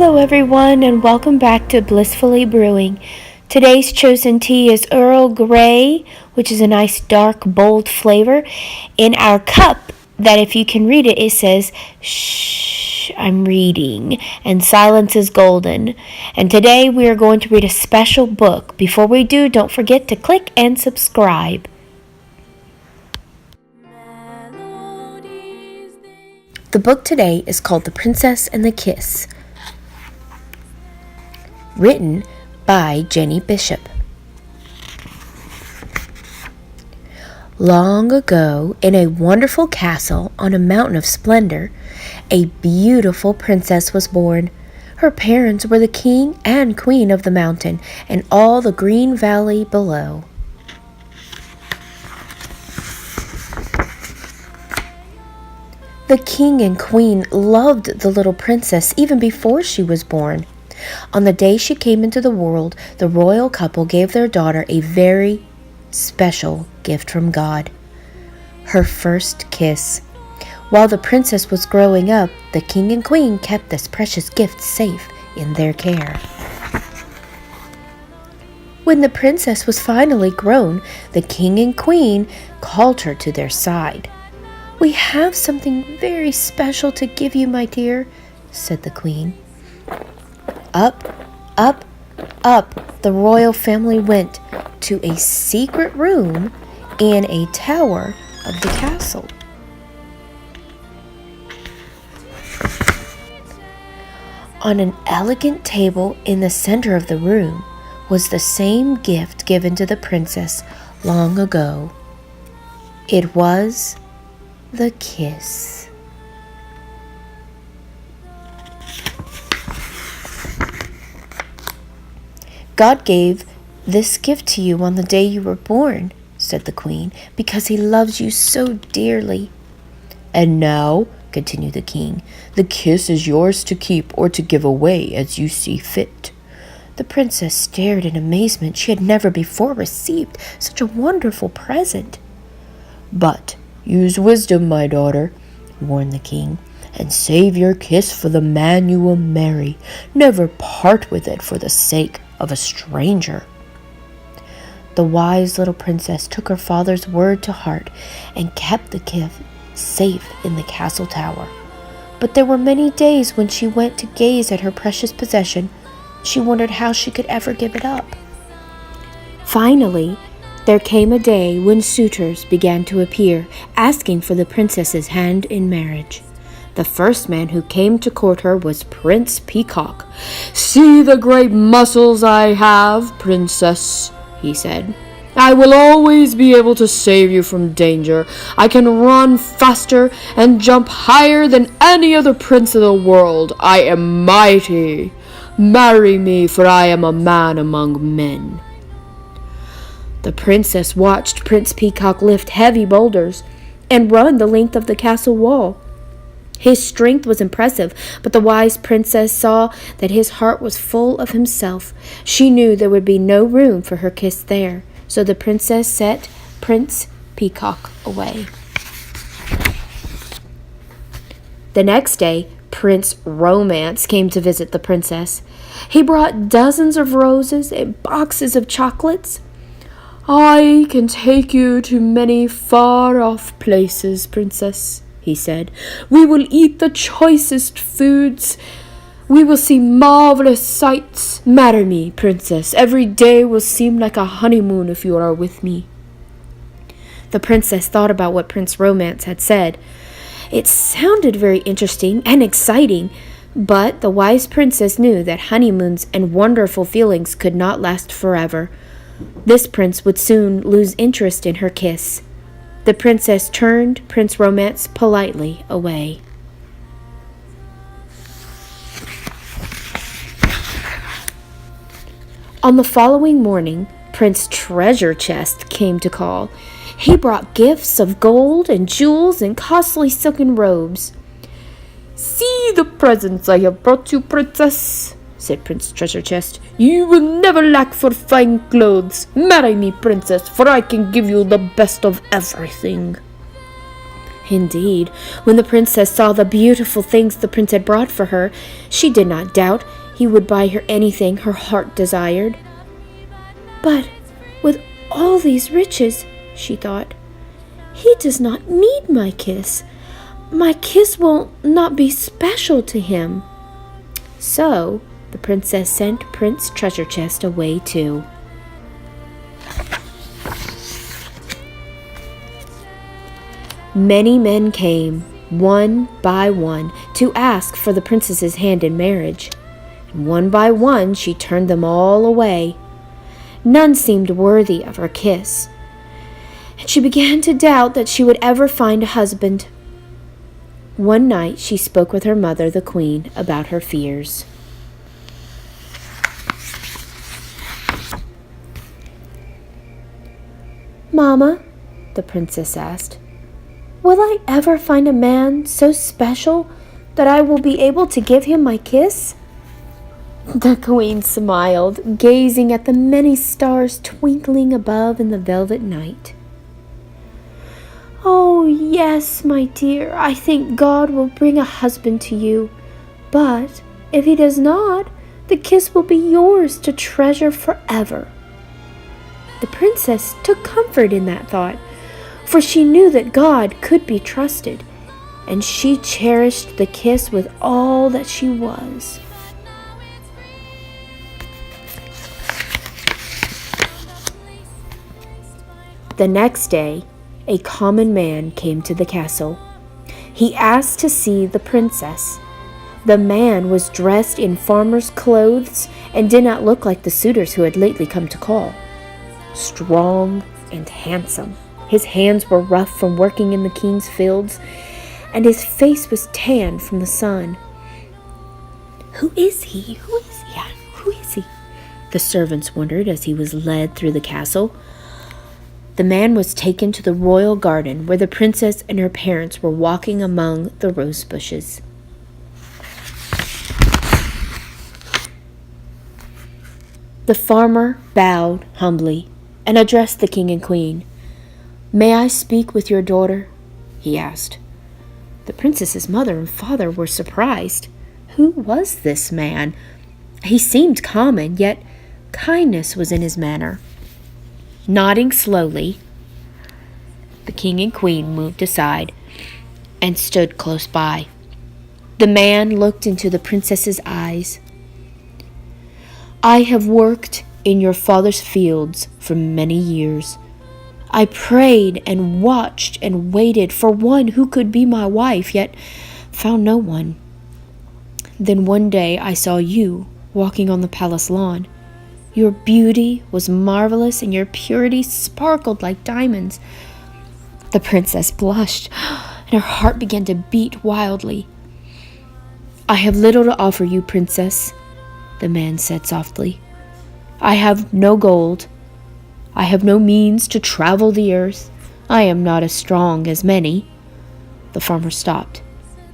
Hello everyone and welcome back to Blissfully Brewing. Today's chosen tea is Earl Grey, which is a nice dark bold flavor. In our cup, that if you can read it, it says, "Shh, I'm reading," and silence is golden. And today we are going to read a special book. Before we do, don't forget to click and subscribe. The book today is called The Princess and the Kiss, written by Jenny Bishop. Long ago, in a wonderful castle on a mountain of splendor, a beautiful princess was born. Her parents were the king and queen of the mountain and all the green valley below. The king and queen loved the little princess even before she was born. On the day she came into the world, the royal couple gave their daughter a very special gift from God: her first kiss. While the princess was growing up, the king and queen kept this precious gift safe in their care. When the princess was finally grown, the king and queen called her to their side. "We have something very special to give you, my dear," said the queen. Up, up, up, the royal family went to a secret room in a tower of the castle. On an elegant table in the center of the room was the same gift given to the princess long ago. It was the kiss. "God gave this gift to you on the day you were born," said the queen, "because he loves you so dearly." "And now," continued the king, "the kiss is yours to keep or to give away as you see fit." The princess stared in amazement. She had never before received such a wonderful present. "But use wisdom, my daughter," warned the king, "and save your kiss for the man you will marry. Never part with it for the sake of a stranger." The wise little princess took her father's word to heart and kept the gift safe in the castle tower. But there were many days when she went to gaze at her precious possession. She wondered how she could ever give it up. Finally, there came a day when suitors began to appear, asking for the princess's hand in marriage. The first man who came to court her was Prince Peacock. "See the great muscles I have, princess," he said. "I will always be able to save you from danger. I can run faster and jump higher than any other prince in the world. I am mighty. Marry me, for I am a man among men." The princess watched Prince Peacock lift heavy boulders and run the length of the castle wall. His strength was impressive, but the wise princess saw that his heart was full of himself. She knew there would be no room for her kiss there, so the princess sent Prince Peacock away. The next day, Prince Romance came to visit the princess. He brought dozens of roses and boxes of chocolates. "I can take you to many far-off places, princess," he said. "We will eat the choicest foods. We will see marvelous sights. Marry me, princess. Every day will seem like a honeymoon if you are with me." The princess thought about what Prince Romance had said. It sounded very interesting and exciting, but the wise princess knew that honeymoons and wonderful feelings could not last forever. This prince would soon lose interest in her kiss. The princess turned Prince Romance politely away. On the following morning, Prince Treasure Chest came to call. He brought gifts of gold and jewels and costly silken robes. "See the presents I have brought you, princess," said Prince Treasure Chest. "You will never lack for fine clothes. Marry me, princess, for I can give you the best of everything." Indeed, when the princess saw the beautiful things the prince had brought for her, she did not doubt he would buy her anything her heart desired. But with all these riches, she thought, he does not need my kiss. My kiss will not be special to him. So the princess sent Prince Treasure Chest away too. Many men came, one by one, to ask for the princess's hand in marriage. And one by one she turned them all away. None seemed worthy of her kiss, and she began to doubt that she would ever find a husband. One night she spoke with her mother, the queen, about her fears. "Mama," the princess asked, "will I ever find a man so special that I will be able to give him my kiss?" The queen smiled, gazing at the many stars twinkling above in the velvet night. "Oh, yes, my dear, I think God will bring a husband to you. But if he does not, the kiss will be yours to treasure forever." The princess took comfort in that thought, for she knew that God could be trusted, and she cherished the kiss with all that she was. The next day, a common man came to the castle. He asked to see the princess. The man was dressed in farmer's clothes and did not look like the suitors who had lately come to call. Strong and handsome, his hands were rough from working in the king's fields, and his face was tanned from the sun. "Who is he? Who is he? Who is he?" the servants wondered as he was led through the castle. The man was taken to the royal garden where the princess and her parents were walking among the rose bushes. The farmer bowed humbly and addressed the king and queen. "May I speak with your daughter?" he asked. The princess's mother and father were surprised. Who was this man? He seemed common, yet kindness was in his manner. Nodding slowly, the king and queen moved aside and stood close by. The man looked into the princess's eyes. "I have worked in your father's fields for many years. I prayed and watched and waited for one who could be my wife, yet found no one. Then one day I saw you walking on the palace lawn. Your beauty was marvelous, and your purity sparkled like diamonds." The princess blushed, and her heart began to beat wildly. "I have little to offer you, princess," the man said softly. "I have no gold. I have no means to travel the earth. I am not as strong as many." The farmer stopped,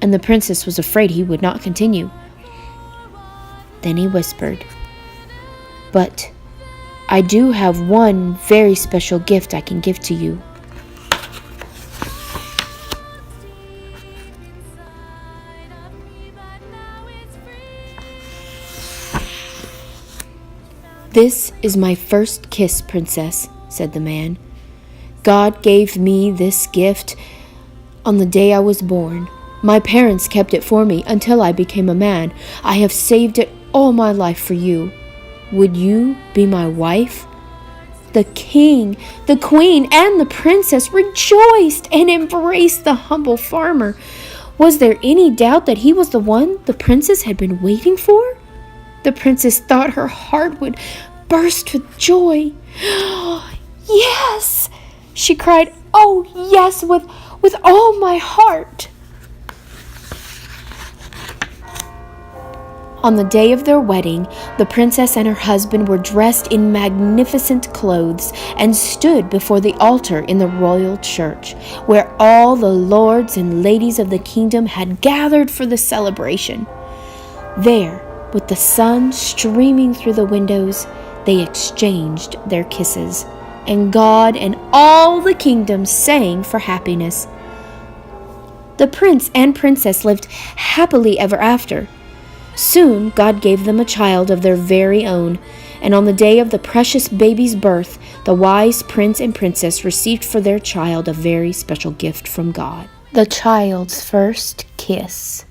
and the princess was afraid he would not continue. Then he whispered, "But I do have one very special gift I can give to you." "This is my first kiss, princess," said the man. "God gave me this gift on the day I was born. My parents kept it for me until I became a man. I have saved it all my life for you. Would you be my wife?" The king, the queen, and the princess rejoiced and embraced the humble farmer. Was there any doubt that he was the one the princess had been waiting for? The princess thought her heart would burst with joy. "Yes!" she cried. "Oh, yes, with all my heart." On the day of their wedding, the princess and her husband were dressed in magnificent clothes and stood before the altar in the royal church, where all the lords and ladies of the kingdom had gathered for the celebration. There, with the sun streaming through the windows, they exchanged their kisses, and God and all the kingdom sang for happiness. The prince and princess lived happily ever after. Soon, God gave them a child of their very own, and on the day of the precious baby's birth, the wise prince and princess received for their child a very special gift from God: the child's first kiss.